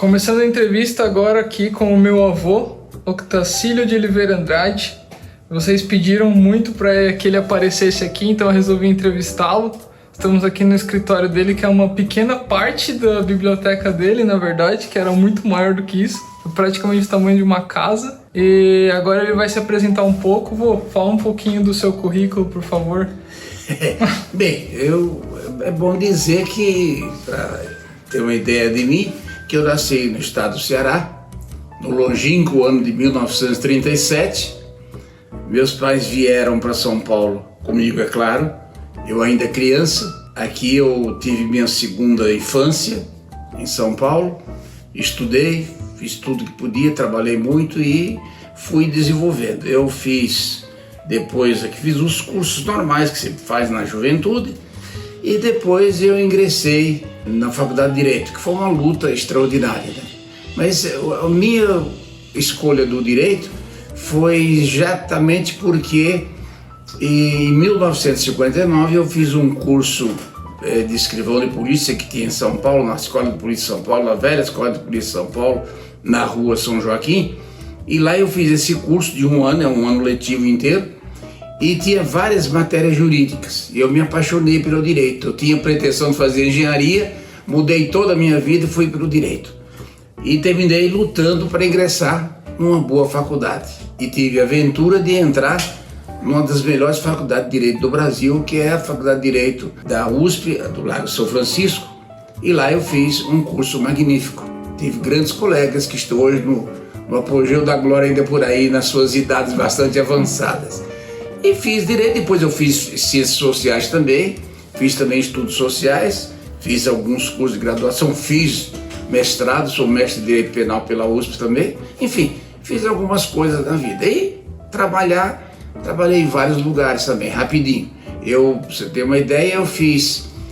Começando a entrevista agora aqui com o meu avô, Octacílio de Oliveira Andrade. Vocês pediram muito para que ele aparecesse aqui, então eu resolvi entrevistá-lo. Estamos aqui no escritório dele, que é uma pequena parte da biblioteca dele, na verdade, que era muito maior do que isso, praticamente o tamanho de uma casa. E agora ele vai se apresentar um pouco. Vô, fala um pouquinho do seu currículo, por favor. Bem, é bom dizer que, para ter uma ideia de mim, que eu nasci no estado do Ceará, no longínquo ano de 1937. Meus pais vieram para São Paulo comigo, é claro. Eu ainda criança. Aqui eu tive minha segunda infância em São Paulo. Estudei, fiz tudo que podia, trabalhei muito e fui desenvolvendo. Eu fiz depois aqui, fiz os cursos normais que se faz na juventude e depois eu ingressei na Faculdade de Direito, que foi uma luta extraordinária, né? Mas a minha escolha do direito foi exatamente porque em 1959 eu fiz um curso de escrivão de polícia que tinha em São Paulo, na Escola de Polícia de São Paulo, na velha Escola de Polícia de São Paulo, na rua São Joaquim, e lá eu fiz esse curso de um ano letivo inteiro, e tinha várias matérias jurídicas, e eu me apaixonei pelo direito. Eu tinha pretensão de fazer engenharia, mudei toda a minha vida e fui pelo direito. E terminei lutando para ingressar numa boa faculdade, e tive a aventura de entrar numa das melhores faculdades de Direito do Brasil, que é a Faculdade de Direito da USP, do Largo São Francisco, e lá eu fiz um curso magnífico. Tive grandes colegas que estão hoje no apogeu da glória, ainda por aí, nas suas idades bastante avançadas. E fiz Direito, depois eu fiz Ciências Sociais também, fiz também Estudos Sociais, fiz alguns cursos de graduação, fiz mestrado, sou mestre de Direito Penal pela USP também, enfim, fiz algumas coisas na vida. E trabalhei em vários lugares também, rapidinho. Pra você ter uma ideia,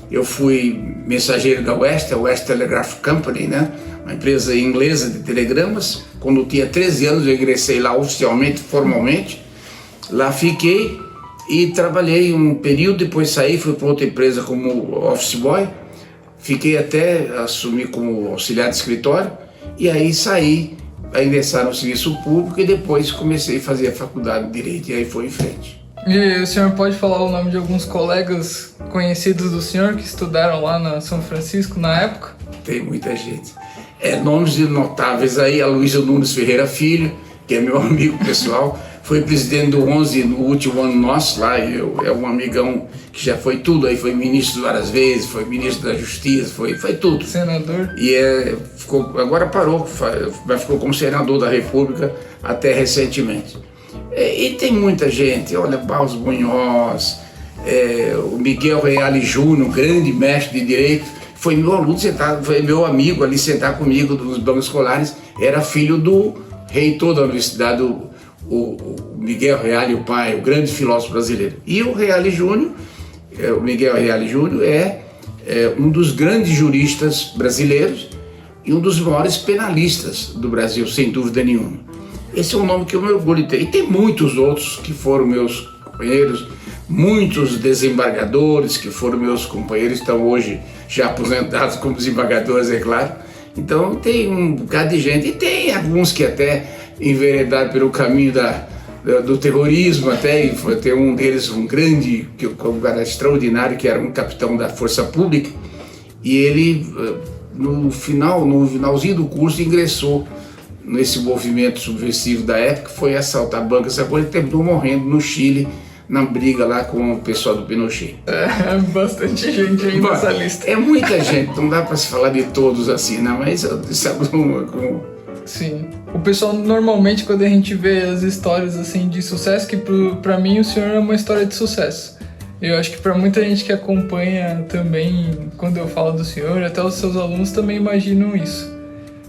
eu fui mensageiro da West, a West Telegraph Company, né? Uma empresa inglesa de telegramas. Quando eu tinha 13 anos eu ingressei lá oficialmente, formalmente. Lá fiquei e trabalhei um período, depois saí, fui para outra empresa como office boy. Fiquei até assumir como auxiliar de escritório e aí saí a ingressar no serviço público e depois comecei a fazer a faculdade de Direito e aí foi em frente. E o senhor pode falar o nome de alguns colegas conhecidos do senhor que estudaram lá na São Francisco na época? Tem muita gente. Nomes notáveis aí, Aloysio Nunes Ferreira Filho, que é meu amigo pessoal, foi presidente do 11 no último ano nosso lá, é um amigão que já foi tudo, aí foi ministro várias vezes, foi ministro da Justiça, foi tudo. Senador. E agora parou, mas ficou como senador da República até recentemente. E tem muita gente, olha, Barros Munhoz, o Miguel Reale Júnior, grande mestre de Direito, foi meu aluno sentado, foi meu amigo ali sentar comigo nos bancos escolares, era filho do reitor da universidade, o Miguel Reale, o pai, o grande filósofo brasileiro. E o Reale Júnior, o Miguel Reale Júnior é um dos grandes juristas brasileiros e um dos maiores penalistas do Brasil, sem dúvida nenhuma. Esse é um nome que eu me orgulho de ter. E tem muitos outros que foram meus companheiros, muitos desembargadores que foram meus companheiros, estão hoje já aposentados como desembargadores, é claro. Então tem um bocado de gente, e tem alguns que até enveredaram pelo caminho do terrorismo, até tem um deles, um grande, um cara extraordinário, que era um capitão da Força Pública, e ele, no finalzinho do curso, ingressou nesse movimento subversivo da época, foi assaltar banco, essa coisa, e terminou morrendo no Chile, na briga lá com o pessoal do Pinochet. Bastante gente aí nessa lista. É muita gente, não dá para se falar de todos assim, não, mas sabe como... Sim. O pessoal, normalmente, quando a gente vê as histórias assim de sucesso, que pra mim o senhor é uma história de sucesso. Eu acho que pra muita gente que acompanha também, quando eu falo do senhor, até os seus alunos também imaginam isso.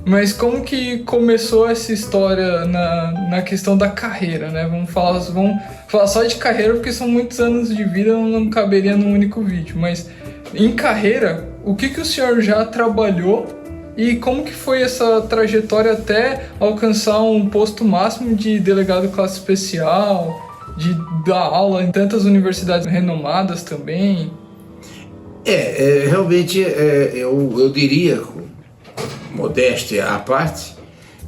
Mas como que começou essa história na questão da carreira, né? Vamos falar só de carreira, porque são muitos anos de vida, não caberia num único vídeo. Mas em carreira, o que o senhor já trabalhou e como que foi essa trajetória até alcançar um posto máximo de delegado de classe especial, de dar aula em tantas universidades renomadas também? Realmente, eu diria, modéstia à parte,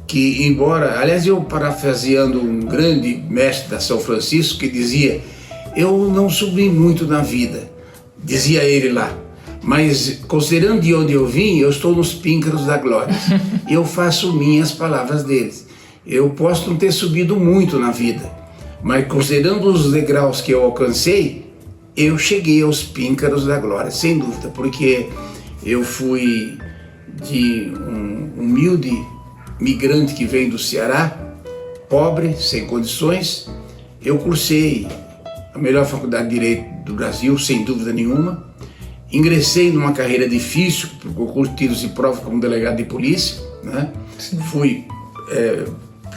que embora, aliás, eu parafraseando um grande mestre da São Francisco que dizia: eu não subi muito na vida, dizia ele lá, mas considerando de onde eu vim, eu estou nos píncaros da glória. Eu faço minhas palavras deles. Eu posso não ter subido muito na vida, mas considerando os degraus que eu alcancei, eu cheguei aos píncaros da glória, sem dúvida, porque eu fui de um humilde migrante que vem do Ceará, pobre, sem condições. Eu cursei a melhor faculdade de Direito do Brasil, sem dúvida nenhuma. Ingressei numa carreira difícil, por concurso de tiros e provas como delegado de polícia, né?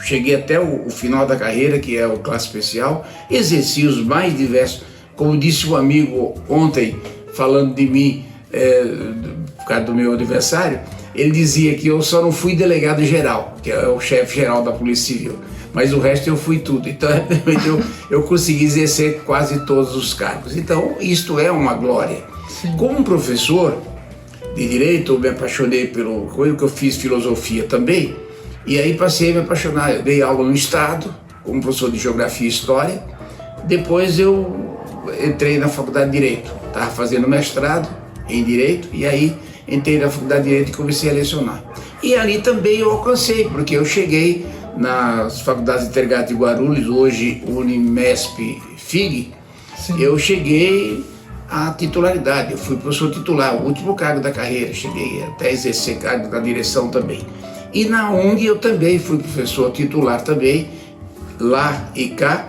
Cheguei até o final da carreira, que é o classe especial, exerci os mais diversos, como disse um amigo ontem, falando de mim, por causa do meu aniversário, ele dizia que eu só não fui delegado geral, que é o chefe geral da Polícia Civil, mas o resto eu fui tudo. Então eu consegui exercer quase todos os cargos. Então isto é uma glória. Sim. Como professor de Direito, eu me apaixonei pelo coisa que eu fiz filosofia também, e aí passei a me apaixonar. Eu dei aula no Estado, como professor de Geografia e História. Depois eu entrei na Faculdade de Direito, estava fazendo mestrado em Direito, e aí entrei na Faculdade de Direito e comecei a lecionar. E ali também eu alcancei, porque eu cheguei nas Faculdades Intergradas de Guarulhos, hoje Unimesp FIG, eu cheguei à titularidade, eu fui professor titular, o último cargo da carreira, cheguei até exercer cargo da direção também. E na UNG eu também fui professor titular também, lá e cá,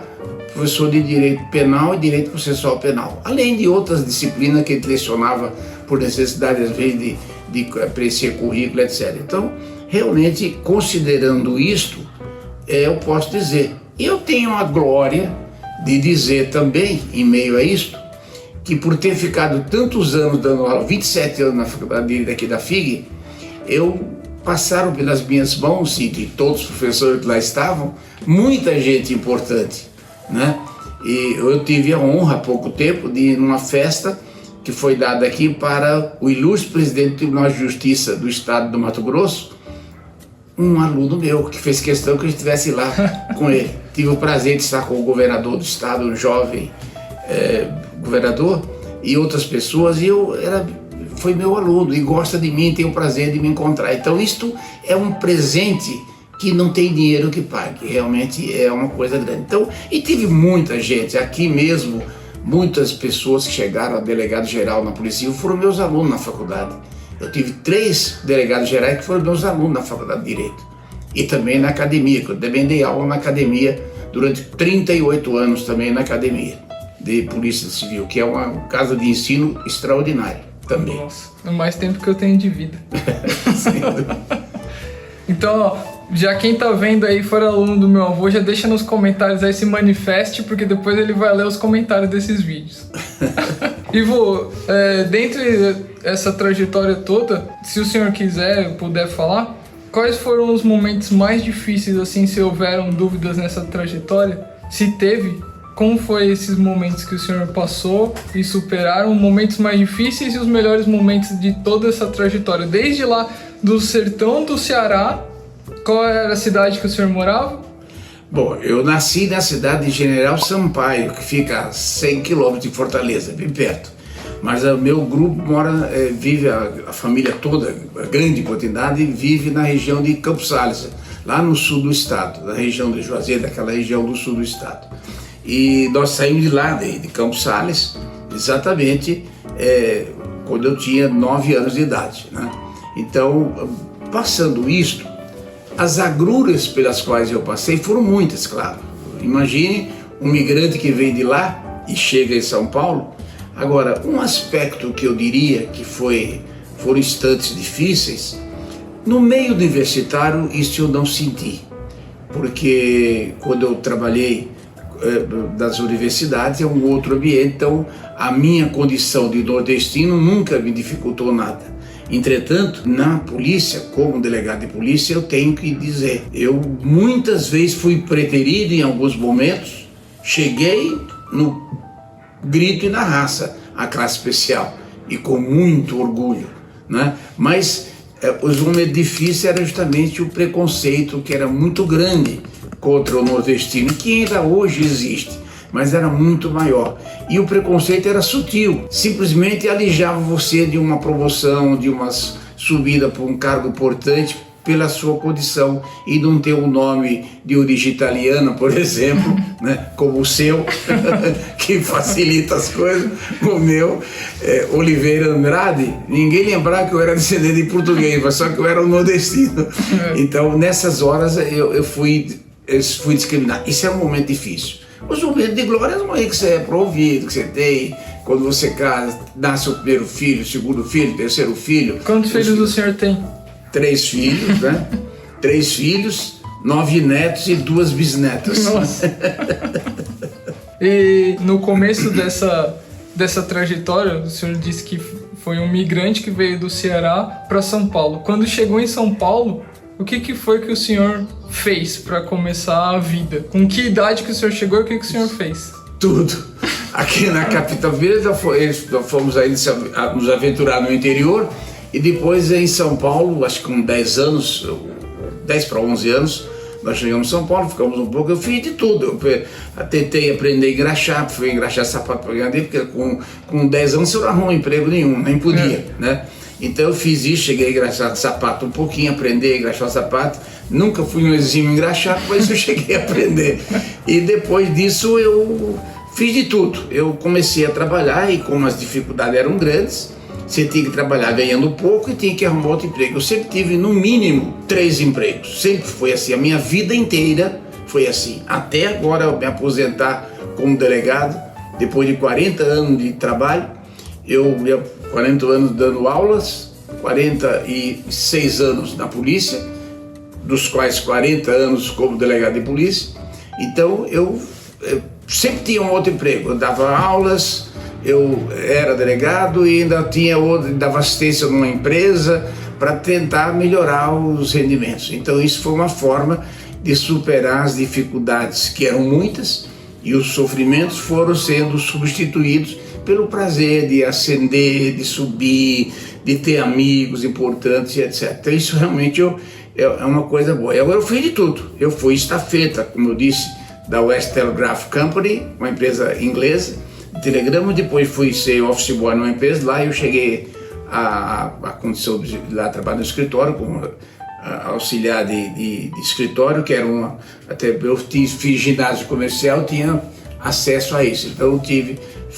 professor de Direito Penal e Direito Processual Penal, além de outras disciplinas que ele lecionava por necessidade, às vezes, de preencher currículo, etc. Então, realmente, considerando isto, eu posso dizer, eu tenho a glória de dizer também, em meio a isto, que por ter ficado tantos anos dando aula, 27 anos na Faculdade de Direito aqui da FIG, passaram pelas minhas mãos, e de todos os professores que lá estavam, muita gente importante, né? E eu tive a honra, há pouco tempo, de ir numa festa que foi dada aqui para o ilustre presidente do Tribunal de Justiça do Estado do Mato Grosso, um aluno meu, que fez questão que eu estivesse lá com ele. Tive o prazer de estar com o governador do estado, um jovem governador, e outras pessoas, e foi meu aluno, e gosta de mim, tem o prazer de me encontrar. Então isto é um presente que não tem dinheiro que pague, realmente é uma coisa grande. Então, e tive muita gente, aqui mesmo, muitas pessoas que chegaram a delegado-geral na Polícia Civil foram meus alunos na faculdade. Eu tive 3 delegados gerais que foram meus alunos na Faculdade de Direito. E também na academia, que eu também dei aula na academia durante 38 anos também na academia de Polícia Civil, que é uma casa de ensino extraordinária também. Nossa, é mais tempo que eu tenho de vida. Então, ó, já quem tá vendo aí for aluno do meu avô, já deixa nos comentários aí, se manifeste, porque depois ele vai ler os comentários desses vídeos. Ivo, dentre essa trajetória toda, se o senhor quiser, puder falar, quais foram os momentos mais difíceis, assim, se houveram dúvidas nessa trajetória? Se teve, como foi esses momentos que o senhor passou e superaram, momentos mais difíceis e os melhores momentos de toda essa trajetória, desde lá do sertão do Ceará? Qual era a cidade que o senhor morava? Bom, eu nasci na cidade de General Sampaio, que fica a 100 quilômetros de Fortaleza, bem perto. Mas o meu grupo vive, a família toda, a grande quantidade, vive na região de Campos Sales, lá no sul do estado, na região de Juazeiro, daquela região do sul do estado. E nós saímos de lá, de Campos Sales, exatamente quando eu tinha 9 anos de idade, né? Então, passando isto, as agruras pelas quais eu passei foram muitas, claro. Imagine um migrante que vem de lá e chega em São Paulo. Agora, um aspecto que eu diria que foram instantes difíceis, no meio universitário isso eu não senti, porque quando eu trabalhei das universidades é um outro ambiente, então a minha condição de nordestino nunca me dificultou nada. Entretanto, na polícia, como delegado de polícia, eu tenho que dizer, eu muitas vezes fui preterido em alguns momentos, cheguei no grito e na raça, a classe especial, e com muito orgulho, né? Mas O momento difícil era justamente o preconceito que era muito grande contra o nordestino, que ainda hoje existe, mas era muito maior. E o preconceito era sutil, simplesmente alijava você de uma promoção, de uma subida para um cargo importante pela sua condição e não ter um nome de origem italiana, por exemplo, né, como o seu, que facilita as coisas. O meu, Oliveira Andrade, ninguém lembrava que eu era descendente de português, mas só que eu era um nordestino. Então, nessas horas, eu fui discriminado. Isso é um momento difícil. Os momentos de glória é um momento que você é provido, que você tem, quando você casa, nasce o primeiro filho, segundo filho, terceiro filho. Quantos filhos o senhor tem? 3 filhos, né? 3 filhos, 9 netos e 2 bisnetas. Nossa! E no começo dessa trajetória, o senhor disse que foi um migrante que veio do Ceará para São Paulo. Quando chegou em São Paulo, o que foi que o senhor fez para começar a vida? Com que idade que o senhor chegou e o que o senhor fez? Tudo. Aqui na capital, nós fomos aí nos aventurar no interior. E depois em São Paulo, acho que com 10 anos, 10 para 11 anos, nós chegamos em São Paulo, ficamos um pouco, eu fiz de tudo. Eu tentei aprender a engraxar, fui engraxar sapato para ganhar, porque com 10 anos você não arruma emprego nenhum, nem podia, né? Então eu fiz isso, cheguei a engraxar sapato um pouquinho, aprender a engraxar sapato. Nunca fui um exímio engraxado, mas eu cheguei a aprender. E depois disso eu fiz de tudo. Eu comecei a trabalhar e como as dificuldades eram grandes, você tinha que trabalhar ganhando pouco e tinha que arrumar outro emprego. Eu sempre tive, no mínimo, 3 empregos. Sempre foi assim. A minha vida inteira foi assim. Até agora eu me aposentar como delegado, depois de 40 anos de trabalho. 40 anos dando aulas, 46 anos na polícia, dos quais 40 anos como delegado de polícia. Então eu sempre tinha um outro emprego. Eu dava aulas, eu era delegado e ainda dava assistência numa empresa para tentar melhorar os rendimentos. Então isso foi uma forma de superar as dificuldades, que eram muitas, e os sofrimentos foram sendo substituídos pelo prazer de ascender, de subir, de ter amigos importantes, etc. Então isso realmente é uma coisa boa. E agora eu fiz de tudo. Eu fui estafeta, como eu disse, da West Telegraph Company, uma empresa inglesa, telegrama. Depois fui ser office boy numa empresa. Lá eu cheguei a condição de lá trabalhar no escritório como auxiliar de escritório, que era até eu fiz ginásio comercial, tinha acesso a isso. Então eu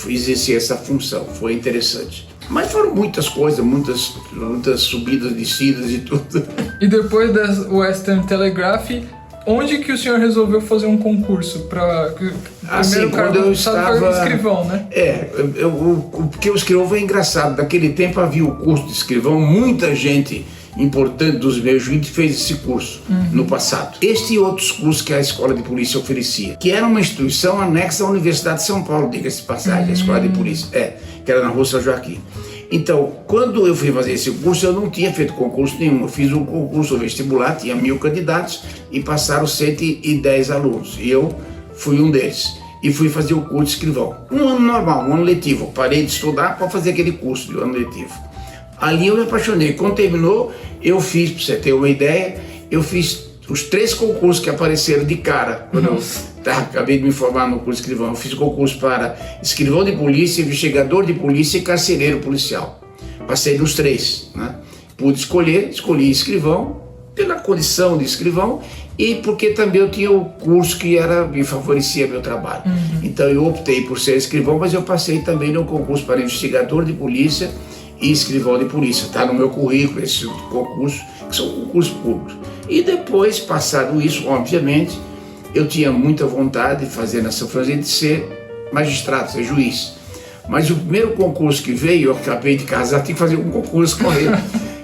exerci essa função. Foi interessante. Mas foram muitas coisas, muitas subidas, descidas e tudo. E depois da Western Telegraph, onde que o senhor resolveu fazer um concurso para assim, quando eu estava escrivão, né? Porque o escrivão é engraçado. Naquele tempo havia o curso de escrivão, muita gente importante dos meus juízes fez esse curso no passado. Este e outros cursos que a Escola de Polícia oferecia, que era uma instituição anexa à Universidade de São Paulo, diga-se de passagem, a Escola de Polícia, que era na Rua São Joaquim. Então, quando eu fui fazer esse curso, eu não tinha feito concurso nenhum. Eu fiz um concurso vestibular, tinha 1000 candidatos e passaram 110 alunos. E eu fui um deles. E fui fazer o curso de escrivão. Um ano normal, um ano letivo. Eu parei de estudar para fazer aquele curso de ano letivo. Ali eu me apaixonei. Quando terminou, eu fiz, para você ter uma ideia, eu fiz os 3 concursos que apareceram de cara. Quando eu acabei de me formar no curso de escrivão, eu fiz concurso para escrivão de polícia, investigador de polícia e carcereiro policial. Passei nos 3, né? Pude escolhi escrivão, pela condição de escrivão e porque também eu tinha o curso que me favorecia meu trabalho. Então eu optei por ser escrivão, mas eu passei também no concurso para investigador de polícia e escrivão de polícia. Está no meu currículo esse concurso, que são concursos públicos. E depois, passado isso, obviamente, eu tinha muita vontade de fazer nessa fase de ser magistrado, ser juiz. Mas o primeiro concurso que veio, eu acabei de casar, tinha que fazer um concurso correndo.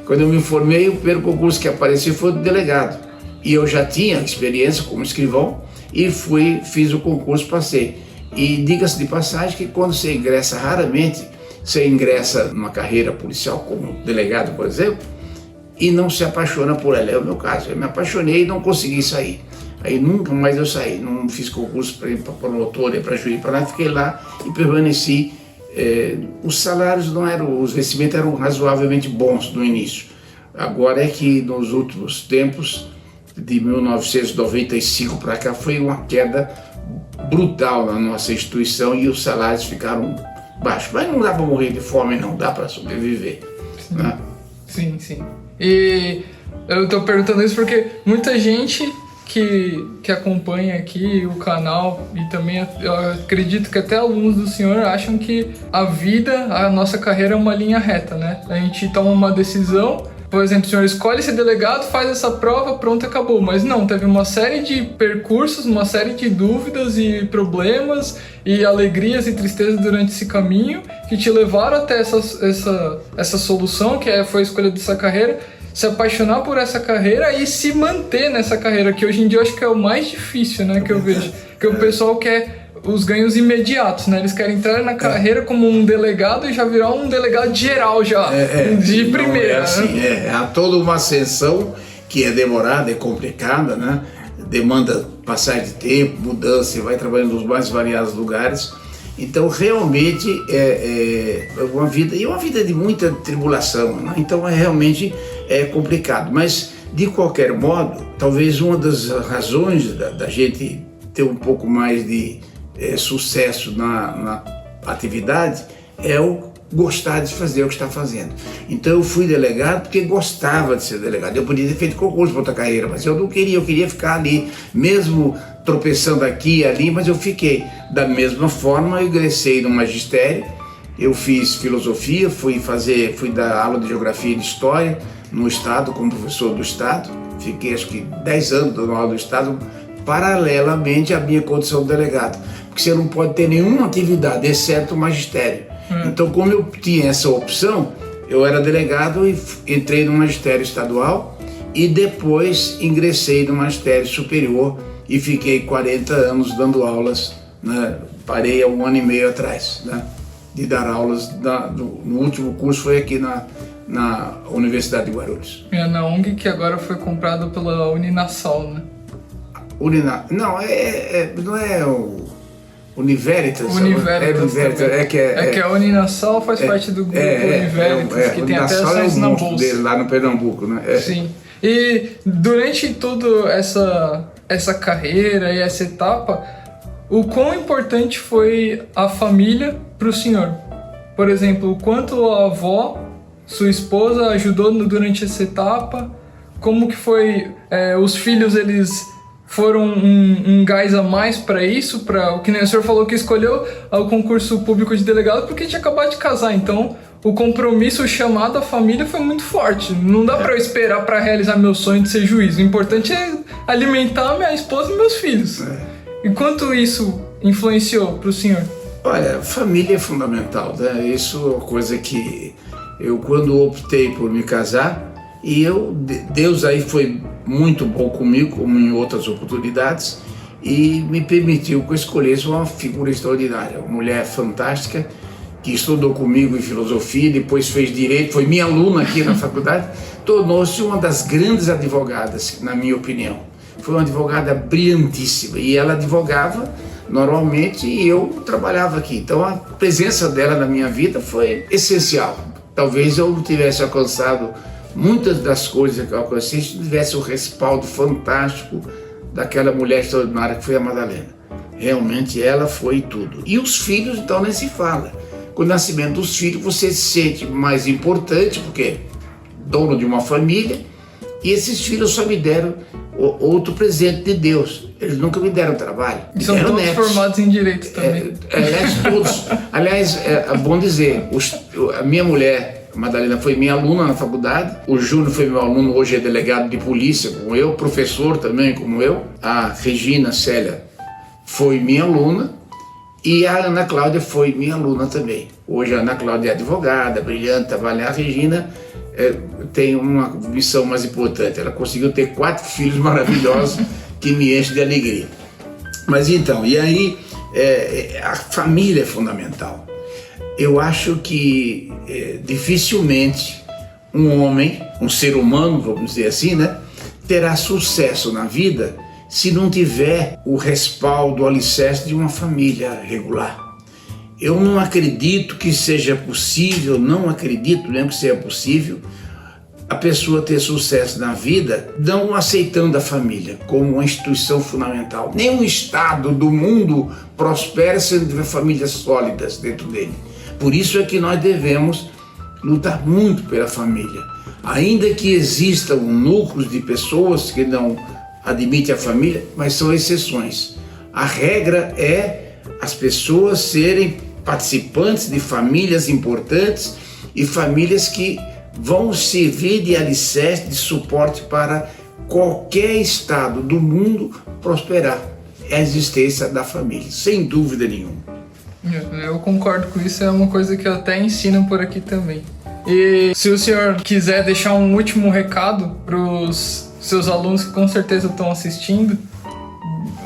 Quando eu me formei, o primeiro concurso que apareceu foi do delegado. E eu já tinha experiência como escrivão e fiz o concurso, passei. E diga-se de passagem que quando você ingressa, raramente você ingressa numa carreira policial como delegado, por exemplo, e não se apaixona por ela. É o meu caso. Eu me apaixonei e não consegui sair. Aí nunca mais eu saí. Não fiz concurso para promotor, para juiz, para nada. Fiquei lá e permaneci. Os salários não eram, os vencimentos eram razoavelmente bons no início. Agora é que nos últimos tempos, de 1995 para cá, foi uma queda brutal na nossa instituição e os salários ficaram baixos. Mas não dá para morrer de fome, não, dá para sobreviver. Sim. Né? Sim, sim. E eu estou perguntando isso porque muita gente que acompanha aqui o canal e também eu acredito que até alunos do senhor acham que a vida, a nossa carreira é uma linha reta, né? A gente toma uma decisão, por exemplo, o senhor escolhe ser delegado, faz essa prova, pronto, acabou. Mas não, teve uma série de percursos, uma série de dúvidas e problemas e alegrias e tristezas durante esse caminho que te levaram até essa solução, que foi a escolha dessa carreira, se apaixonar por essa carreira e se manter nessa carreira, que hoje em dia eu acho que é o mais difícil, né, que eu vejo. Que o pessoal quer os ganhos imediatos, né? Eles querem entrar na carreira como um delegado e já virar um delegado geral já, de primeira. É assim, há toda uma ascensão que é demorada, é complicada, né? Demanda passar de tempo, mudança, você vai trabalhando nos mais variados lugares. Então, realmente, é uma vida de muita tribulação, né? Então, realmente é complicado. Mas, de qualquer modo, talvez uma das razões da gente ter um pouco mais de sucesso na atividade é o gostar de fazer o que está fazendo. Então, eu fui delegado porque gostava de ser delegado. Eu podia ter feito concurso para outra carreira, mas eu não queria, eu queria ficar ali, mesmo tropeçando aqui e ali, mas eu fiquei. Da mesma forma, eu ingressei no magistério, eu fiz filosofia, fui dar aula de geografia e de história no estado, como professor do estado, fiquei acho que 10 anos dando aula do estado, paralelamente à minha condição de delegado, porque você não pode ter nenhuma atividade, exceto o magistério. Então, como eu tinha essa opção, eu era delegado e entrei no magistério estadual e depois ingressei no magistério superior e fiquei 40 anos dando aulas, né? Parei há 1 ano e meio atrás, né? De dar aulas. No último curso foi aqui na Universidade de Guarulhos. É na UNG, que agora foi comprada pela Uninasal, né? Não, não é o Univeritas. Univeritas que a Uninasal faz parte do grupo Univeritas, que tem até ações na bolsa. Dele, lá no Pernambuco, né? Sim. E durante toda essa carreira e essa etapa, o quão importante foi a família para o senhor? Por exemplo, o quanto a avó, sua esposa, ajudou durante essa etapa? Como que foi? Os filhos, eles foram um gás a mais para isso? O que o senhor falou que escolheu o concurso público de delegado porque tinha acabado de casar, então o compromisso, o chamado à família foi muito forte. Não dá para eu esperar para realizar meu sonho de ser juiz. O importante é alimentar minha esposa e meus filhos. E quanto isso influenciou para o senhor? Olha, família é fundamental, né? Isso é uma coisa que eu, quando optei por me casar, Deus aí foi muito bom comigo, como em outras oportunidades, e me permitiu que eu escolhesse uma figura extraordinária, uma mulher fantástica, que estudou comigo em filosofia, depois fez direito, foi minha aluna aqui na faculdade, tornou-se uma das grandes advogadas, na minha opinião. Foi uma advogada brilhantíssima, e ela advogava normalmente e eu trabalhava aqui. Então a presença dela na minha vida foi essencial. Talvez eu não tivesse alcançado muitas das coisas que eu alcancei se tivesse o respaldo fantástico daquela mulher extraordinária que foi a Madalena. Realmente ela foi tudo. E os filhos, então, nem se fala. Com o nascimento dos filhos você se sente mais importante, porque dono de uma família, e esses filhos só me deram outro presente de Deus. Eles nunca me deram trabalho. E são todos netos. Formados em direito também. Todos. Aliás, é bom dizer, a minha mulher, a Madalena, foi minha aluna na faculdade, o Júnior foi meu aluno, hoje é delegado de polícia como eu, professor também como eu, a Regina Célia foi minha aluna e a Ana Cláudia foi minha aluna também. Hoje a Ana Cláudia é advogada, brilhante, trabalha. A Regina tem uma missão mais importante, ela conseguiu ter 4 filhos maravilhosos que me enchem de alegria. Mas então, e aí a família é fundamental. Eu acho que dificilmente um homem, um ser humano, vamos dizer assim, né, terá sucesso na vida se não tiver o respaldo, o alicerce de uma família regular. Eu não acredito que seja possível, não acredito mesmo que seja possível a pessoa ter sucesso na vida não aceitando a família como uma instituição fundamental. Nenhum estado do mundo prospera se não tiver famílias sólidas dentro dele. Por isso é que nós devemos lutar muito pela família. Ainda que existam núcleos de pessoas que não admitem a família, mas são exceções. A regra é as pessoas serem participantes de famílias importantes e famílias que vão servir de alicerce, de suporte para qualquer estado do mundo prosperar. É a existência da família, sem dúvida nenhuma. Eu concordo com isso, é uma coisa que eu até ensino por aqui também. E se o senhor quiser deixar um último recado para os seus alunos que com certeza estão assistindo,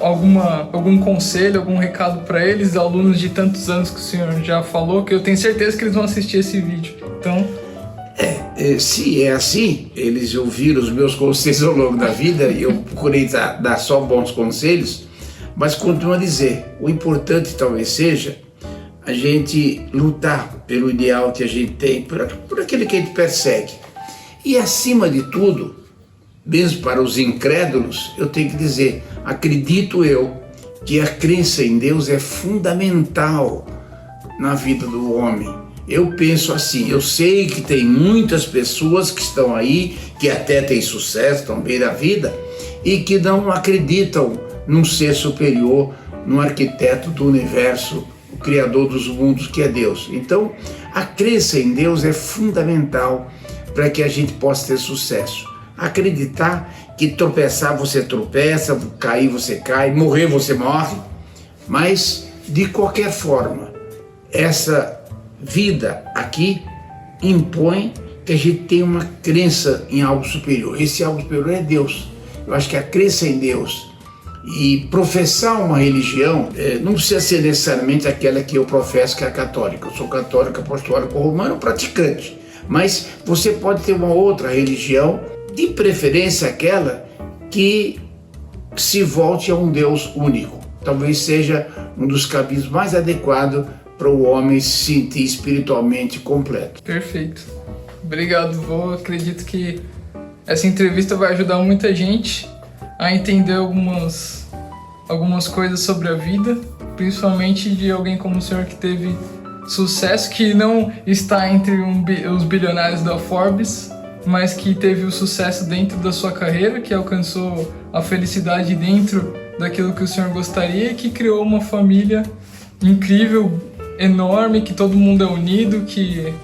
algum conselho, algum recado para eles, alunos de tantos anos que o senhor já falou, que eu tenho certeza que eles vão assistir esse vídeo. Então... se é assim, eles ouviram os meus conselhos ao longo da vida e eu procurei dar só bons conselhos, mas continuo a dizer, o importante talvez seja a gente lutar pelo ideal que a gente tem, por aquele que a gente persegue. E acima de tudo, mesmo para os incrédulos, eu tenho que dizer, acredito eu que a crença em Deus é fundamental na vida do homem. Eu penso assim, eu sei que tem muitas pessoas que estão aí, que até têm sucesso, estão bem na vida, e que não acreditam num ser superior, num arquiteto do universo, o criador dos mundos, que é Deus. Então, a crença em Deus é fundamental para que a gente possa ter sucesso. Acreditar que tropeçar você tropeça, cair você cai, morrer você morre, mas de qualquer forma, essa vida aqui impõe que a gente tenha uma crença em algo superior. Esse algo superior é Deus. Eu acho que a crença em Deus e professar uma religião não precisa ser necessariamente aquela que eu professo, que é a católica. Eu sou católico, apostólico, romano, praticante. Mas você pode ter uma outra religião, de preferência aquela que se volte a um Deus único. Talvez seja um dos caminhos mais adequados para o homem se sentir espiritualmente completo. Perfeito. Obrigado, vô. Acredito que essa entrevista vai ajudar muita gente a entender algumas coisas sobre a vida, principalmente de alguém como o senhor que teve sucesso, que não está entre os bilionários da Forbes, mas que teve o sucesso dentro da sua carreira, que alcançou a felicidade dentro daquilo que o senhor gostaria e que criou uma família incrível, enorme, que todo mundo é unido, que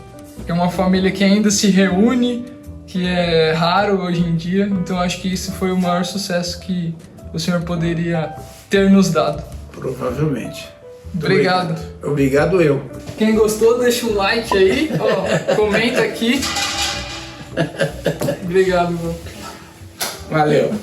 é uma família que ainda se reúne, que é raro hoje em dia. Então acho que isso foi o maior sucesso que o senhor poderia ter nos dado. Provavelmente. Obrigado. Obrigado eu. Quem gostou, deixa um like aí, comenta aqui. Obrigado, vô. Valeu.